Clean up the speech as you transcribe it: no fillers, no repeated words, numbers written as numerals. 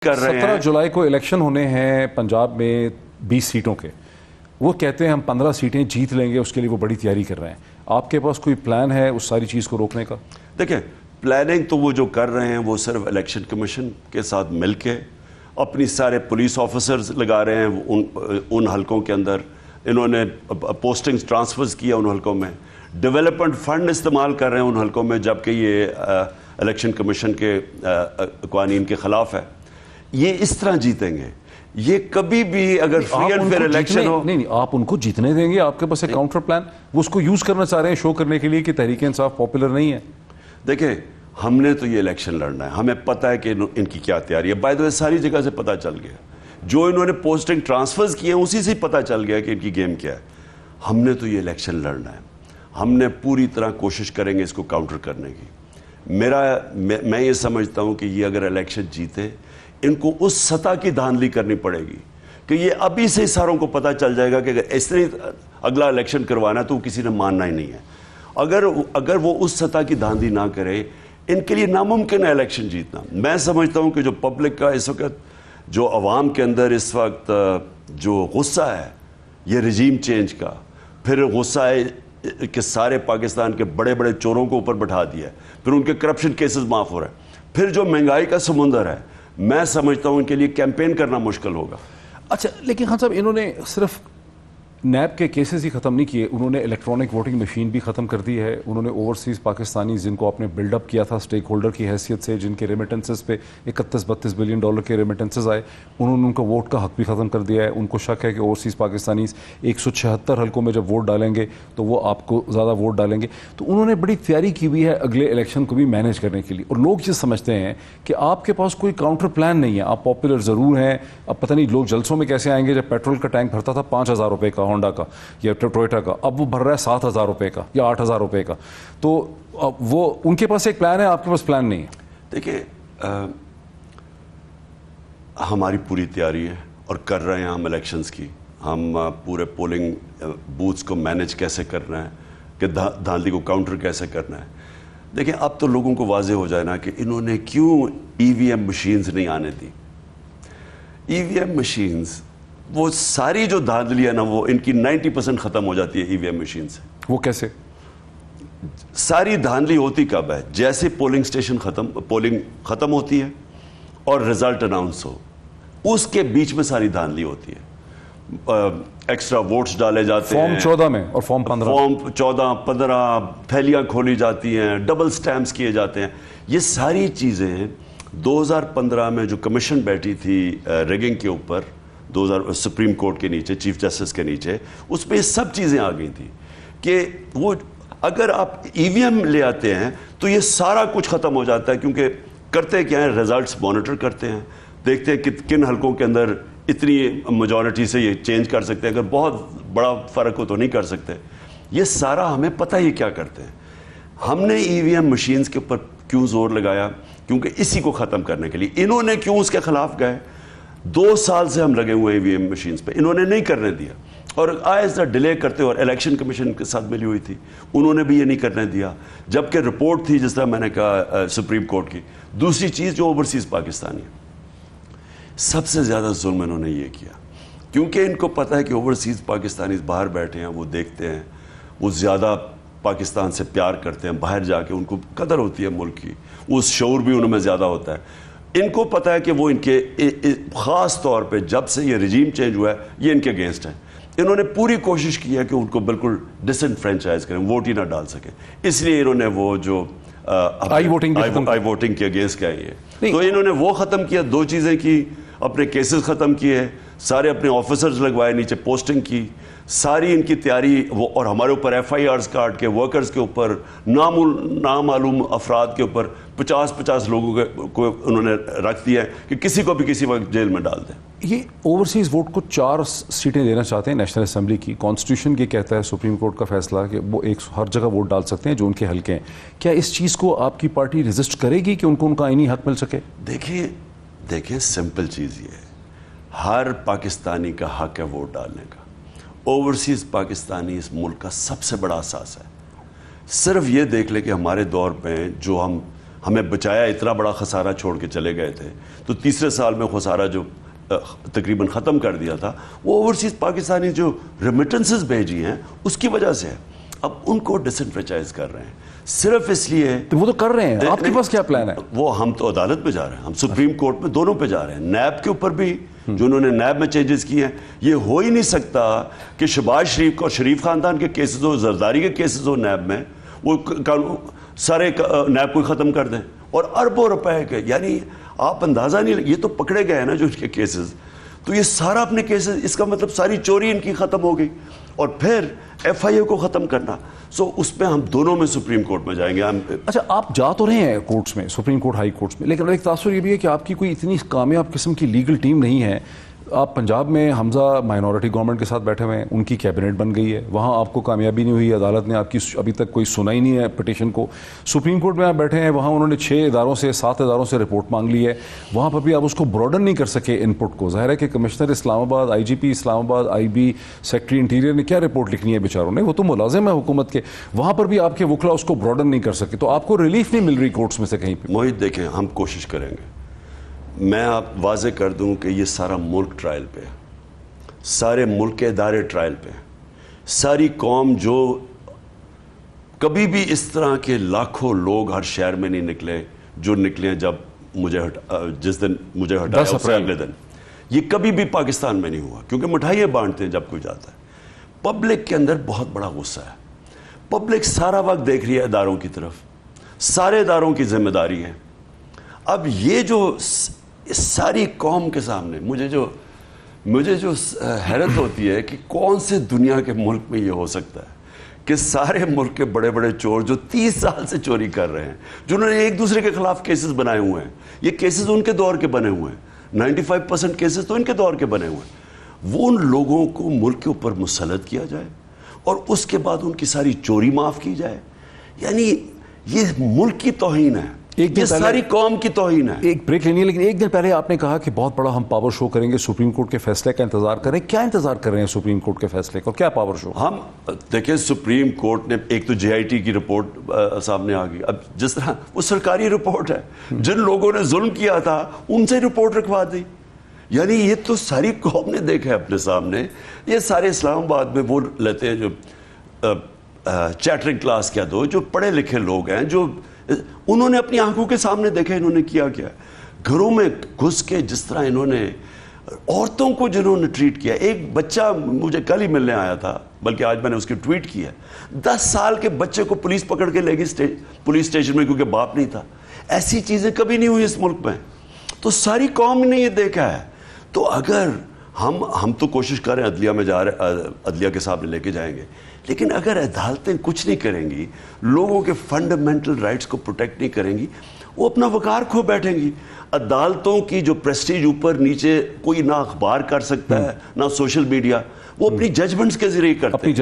کر رہے ہیں 17 جولائی کو الیکشن ہونے ہیں پنجاب میں 20 سیٹوں کے. وہ کہتے ہیں ہم 15 سیٹیں جیت لیں گے, اس کے لیے وہ بڑی تیاری کر رہے ہیں. آپ کے پاس کوئی پلان ہے اس ساری چیز کو روکنے کا؟ دیکھیں, پلاننگ تو وہ جو کر رہے ہیں وہ صرف الیکشن کمیشن کے ساتھ مل کے اپنی سارے پولیس آفیسرز لگا رہے ہیں ان حلقوں کے اندر. انہوں نے پوسٹنگز ٹرانسفرز کیا ان حلقوں میں, ڈیولپمنٹ فنڈ استعمال کر رہے ہیں ان حلقوں میں, جبکہ یہ الیکشن کمیشن کے قوانین کے خلاف ہے. یہ اس طرح جیتیں گے. یہ کبھی بھی اگر فری اینڈ فیئر الیکشن ہو, نہیں آپ ان کو جیتنے دیں گے؟ آپ کے پاس ایک کاؤنٹر پلان, وہ اس کو یوز کرنا چاہ رہے ہیں شو کرنے کے لیے کہ تحریک انصاف پاپولر نہیں ہے. دیکھیں ہم نے تو یہ الیکشن لڑنا ہے, ہمیں پتہ ہے کہ ان کی کیا تیاری ہے. بائی دا وے ساری جگہ سے پتہ چل گیا, جو انہوں نے پوسٹنگ ٹرانسفرز کیے ہیں اسی سے پتہ چل گیا کہ ان کی گیم کیا ہے. ہم نے تو یہ الیکشن لڑنا ہے, ہم نے پوری طرح کوشش کریں گے اس کو کاؤنٹر کرنے کی. میں یہ سمجھتا ہوں کہ یہ اگر الیکشن جیتے, ان کو اس سطح کی دھاندلی کرنی پڑے گی کہ یہ ابھی سے ساروں کو پتہ چل جائے گا کہ اگر اس طرح اگلا الیکشن کروانا تو کسی نے ماننا ہی نہیں ہے. اگر وہ اس سطح کی دھاندلی نہ کرے, ان کے لیے ناممکن ہے الیکشن جیتنا. میں سمجھتا ہوں کہ جو پبلک کا اس وقت, جو عوام کے اندر اس وقت جو غصہ ہے یہ رجیم چینج کا, پھر غصہ ہے کہ سارے پاکستان کے بڑے بڑے چوروں کو اوپر بٹھا دیا ہے, پھر ان کے کرپشن کیسز معاف ہو رہے ہیں, پھر جو مہنگائی کا سمندر ہے, میں سمجھتا ہوں ان کے لیے کیمپین کرنا مشکل ہوگا. اچھا لیکن خان صاحب, انہوں نے صرف نیب کے کیسز ہی ختم نہیں کیے, انہوں نے الیکٹرانک ووٹنگ مشین بھی ختم کر دی ہے. انہوں نے اوورسیز پاکستانی جن کو آپ نے بلڈ اپ کیا تھا اسٹیک ہولڈر کی حیثیت سے, جن کے ریمیٹنسز پہ 31-32 بلین ڈالر کے ریمیٹنسز آئے, انہوں نے ان کا ووٹ کا حق بھی ختم کر دیا ہے. ان کو شک ہے کہ اوورسیز پاکستانی 176 حلقوں میں جب ووٹ ڈالیں گے تو وہ آپ کو زیادہ ووٹ ڈالیں گے. تو انہوں نے بڑی تیاری کی ہوئی ہے اگلے الیکشن کو بھی مینیج کرنے کے لیے. اور لوگ یہ سمجھتے ہیں کہ آپ کے پاس کوئی کاؤنٹر پلان نہیں ہے, آپ پاپولر ضرور ہیں. اب پتہ نہیں لوگ جلسوں میں کیسے آئیں گے, جب پیٹرول کا ٹینک بھرتا تھا 5,000 روپے کا ہونڈا کا یا ٹویوٹا کا, اب وہ بھر رہا ہے 7,000 روپے کا یا 8,000 روپے کا. تو وہ ان کے پاس ایک پلان ہے, آپ کے پاس پلان نہیں ہے. دیکھیں ہماری پوری تیاری ہے اور کر رہے ہیں ہم الیکشنز کی. ہم پورے پولنگ بوتھس کو مینیج کیسے کرنا ہے, کہ دھاندلی کو کاؤنٹر کیسے کرنا ہے. دیکھیں اب تو لوگوں کو واضح ہو جائے نا کہ انہوں نے کیوں ای وی ایم مشینز نہیں آنے دی. ای وی ایم مشینز, وہ ساری جو دھاندلی ہے نا, وہ ان کی 90% ختم ہو جاتی ہے ای وی ایم مشین سے. وہ کیسے؟ ساری دھاندلی ہوتی کب ہے, جیسے پولنگ ختم ہوتی ہے اور رزلٹ اناؤنس ہو, اس کے بیچ میں ساری دھاندلی ہوتی ہے. ایکسٹرا ووٹس ڈالے جاتے ہیں فارم 14 میں اور فارم 15 تھیلیاں کھولی جاتی ہیں, ڈبل سٹیمپس کیے جاتے ہیں. یہ ساری چیزیں 2015 میں جو کمیشن بیٹھی تھی ریگنگ کے اوپر, سپریم کورٹ کے نیچے, چیف جسٹس کے نیچے, اس پہ یہ سب چیزیں آ گئی تھیں کہ وہ اگر آپ ای وی ایم لے آتے ہیں تو یہ سارا کچھ ختم ہو جاتا ہے. کیونکہ کرتے کیا ہیں, ریزلٹس مانیٹر کرتے ہیں, دیکھتے ہیں کہ کن حلقوں کے اندر اتنی میجورٹی سے یہ چینج کر سکتے ہیں, اگر بہت بڑا فرق ہو تو نہیں کر سکتے. یہ سارا ہمیں پتہ ہی کیا کرتے ہیں. ہم نے ای وی ایم مشینز کے اوپر کیوں زور لگایا, کیونکہ اسی کو ختم کرنے کے لیے. انہوں نے کیوں اس کے خلاف گئے, 2 سال سے ہم لگے ہوئے ای وی ایم مشینز پہ, انہوں نے نہیں کرنے دیا اور آہستہ ڈیلے کرتے. اور الیکشن کمیشن کے ساتھ ملی ہوئی تھی, انہوں نے بھی یہ نہیں کرنے دیا, جبکہ رپورٹ تھی جس طرح میں نے کہا سپریم کورٹ کی. دوسری چیز جو اوورسیز پاکستانی, سب سے زیادہ ظلم انہوں نے یہ کیا, کیونکہ ان کو پتہ ہے کہ اوورسیز پاکستانی باہر بیٹھے ہیں, وہ دیکھتے ہیں, وہ زیادہ پاکستان سے پیار کرتے ہیں, باہر جا کے ان کو قدر ہوتی ہے ملک کی, اس شعور بھی انہوں میں زیادہ ہوتا ہے. ان کو پتہ ہے کہ وہ ان کے خاص طور پہ جب سے یہ رجیم چینج ہوا ہے یہ ان کے اگینسٹ ہے. انہوں نے پوری کوشش کی ہے کہ ان کو بالکل ڈسنفرینچائز کریں, ووٹ ہی نہ ڈال سکیں. اس لیے انہوں نے وہ جو آئی ووٹنگ کے اگینسٹ کیا ہے, تو انہوں نے وہ ختم کیا. 2 چیزیں کی, اپنے کیسز ختم کیے, سارے اپنے آفیسرز لگوائے, نیچے پوسٹنگ کی, ساری ان کی تیاری وہ, اور ہمارے اوپر ایف آئی آرز کاٹ کے ورکرز کے اوپر, نامعلوم افراد کے اوپر 50 لوگوں کو انہوں نے رکھ دیا ہے کہ کسی کو بھی کسی وقت جیل میں ڈال دیں. یہ اوورسیز ووٹ کو 4 سیٹیں دینا چاہتے ہیں نیشنل اسمبلی کی. کانسٹیٹیوشن یہ کہتا ہے, سپریم کورٹ کا فیصلہ, کہ وہ ہر جگہ ووٹ ڈال سکتے ہیں جو ان کے حلقے ہیں. کیا اس چیز کو آپ کی پارٹی ریزسٹ کرے گی کہ ان کو ان کا آئینی حق مل سکے؟ دیکھیں سمپل چیز یہ ہے, ہر پاکستانی کا حق ہے ووٹ ڈالنے کا. اوورسیز پاکستانی اس ملک کا سب سے بڑا اثاثہ ہے. صرف یہ دیکھ لیں کہ ہمارے دور پہ جو ہم ہمیں بچایا, اتنا بڑا خسارہ چھوڑ کے چلے گئے تھے, تو تیسرے سال میں خسارہ جو تقریباً ختم کر دیا تھا وہ اوورسیز پاکستانی جو ریمیٹنسز بھیجی ہیں اس کی وجہ سے ہے. اب ان کو ڈس انفرینچائز کر رہے ہیں صرف اس لیے. تو وہ تو کر رہے ہیں, آپ کے پاس کیا پلان ہے؟ وہ ہم تو عدالت میں جا رہے ہیں, ہم سپریم کورٹ میں دونوں پہ جا رہے ہیں. نیب کے اوپر بھی جو انہوں نے نیب میں چینجز کیے ہیں, یہ ہو ہی نہیں سکتا کہ شہباز شریف کو, شریف خاندان کے کیسز ہو, زرداری کے کیسز ہو نیب میں, وہ سارے نیب کو ختم کر دیں اور اربوں روپے کے. یعنی آپ اندازہ نہیں, یہ تو پکڑے گئے ہیں نا جو ان کے کیسز, تو یہ سارا اپنے کیسز, اس کا مطلب ساری چوری ان کی ختم ہو گئی, اور پھر ایف آئی اے کو ختم کرنا. سو اس پہ ہم دونوں میں سپریم کورٹ میں جائیں گے. اچھا, آپ جا تو رہے ہیں کورٹس میں, سپریم کورٹ, ہائی کورٹس میں, لیکن ایک تاثر یہ بھی ہے کہ آپ کی کوئی اتنی کامیاب قسم کی لیگل ٹیم نہیں ہے. آپ پنجاب میں حمزہ مائنورٹی گورنمنٹ کے ساتھ بیٹھے ہوئے ہیں, ان کی کیبنٹ بن گئی ہے, وہاں آپ کو کامیابی نہیں ہوئی, عدالت نے آپ کی ابھی تک کوئی سنا ہی نہیں ہے پٹیشن کو. سپریم کورٹ میں آپ بیٹھے ہیں, وہاں انہوں نے 6 اداروں سے 7 اداروں سے رپورٹ مانگ لی ہے, وہاں پر بھی آپ اس کو براڈن نہیں کر سکے ان پٹ کو. ظاہر ہے کہ کمشنر اسلام آباد, آئی جی پی اسلام آباد, آئی بی, سیکٹری انٹیریئر نے کیا رپورٹ لکھنی ہے بیچاروں نے, وہ تو ملازم ہے حکومت کے, وہاں پر بھی آپ کے وکلا اس کو براڈن نہیں کر سکے, تو آپ کو ریلیف نہیں مل رہی کورٹس میں سے کہیں پہ. موہت دیکھیں, ہم کوشش کریں گے. میں آپ واضح کر دوں کہ یہ سارا ملک ٹرائل پہ ہے, سارے ملک کے ادارے ٹرائل پہ, ساری قوم جو کبھی بھی اس طرح کے لاکھوں لوگ ہر شہر میں نہیں نکلے جو نکلے جب جس دن مجھے ہٹایا اس سے اگلے دن, یہ کبھی بھی پاکستان میں نہیں ہوا, کیونکہ مٹھائیاں بانٹتے ہیں جب کوئی جاتا ہے. پبلک کے اندر بہت بڑا غصہ ہے, پبلک سارا وقت دیکھ رہی ہے اداروں کی طرف, سارے اداروں کی ذمہ داری ہے. اب یہ جو ساری قوم کے سامنے مجھے جو حیرت ہوتی ہے کہ کون سے دنیا کے ملک میں یہ ہو سکتا ہے کہ سارے ملک کے بڑے بڑے چور جو 30 سال سے چوری کر رہے ہیں, جنہوں نے ایک دوسرے کے خلاف کیسز بنائے ہوئے ہیں, یہ کیسز ان کے دور کے بنے ہوئے ہیں, 95% کیسز تو ان کے دور کے بنے ہوئے ہیں, وہ ان لوگوں کو ملک کے اوپر مسلط کیا جائے اور اس کے بعد ان کی ساری چوری معاف کی جائے. یعنی یہ ملک کی توہین ہے, یہ ساری قوم کی توہین ہے. ایک بریک لینی ہے, لیکن ایک دن پہلے آپ نے کہا کہ بہت بڑا ہم پاور شو کریں گے, سپریم کورٹ کے فیصلے کا انتظار کریں. کیا انتظار کر رہے ہیں سپریم کورٹ کے فیصلے کا, کیا پاور شو؟ ہم دیکھیں, سپریم کورٹ نے ایک تو جے آئی ٹی کی رپورٹ سامنے آ گئی. اب جس طرح وہ سرکاری رپورٹ ہے, جن لوگوں نے ظلم کیا تھا ان سے رپورٹ رکھوا دی. یعنی یہ تو ساری قوم نے دیکھا ہے اپنے سامنے. یہ سارے اسلام آباد میں وہ لیتے ہیں جو چیٹرنگ کلاس کیا دو, جو پڑھے لکھے لوگ ہیں, جو انہوں نے اپنی آنکھوں کے سامنے دیکھا انہوں نے کیا کیا, گھروں میں گھس کے جس طرح انہوں نے عورتوں کو جنہوں نے ٹریٹ کیا. ایک بچہ مجھے کل ہی ملنے آیا تھا, بلکہ آج میں نے اس کی ٹویٹ کی ہے, 10 سال کے بچے کو پولیس پکڑ کے لے گئی پولیس اسٹیشن میں کیونکہ باپ نہیں تھا. ایسی چیزیں کبھی نہیں ہوئی اس ملک میں, تو ساری قوم نے یہ دیکھا ہے. تو اگر ہم تو کوشش کر رہے ہیں, عدلیہ میں جا رہے, عدلیہ کے سامنے لے کے جائیں گے, لیکن اگر عدالتیں کچھ نہیں کریں گی, لوگوں کے فنڈامنٹل رائٹس کو پروٹیکٹ نہیں کریں گی, وہ اپنا وقار کھو بیٹھیں گی. عدالتوں کی جو پریسٹیج اوپر نیچے کوئی نہ اخبار کر سکتا ہے نہ سوشل میڈیا, وہ اپنی ججمنٹس کے ذریعے کرتے ہیں.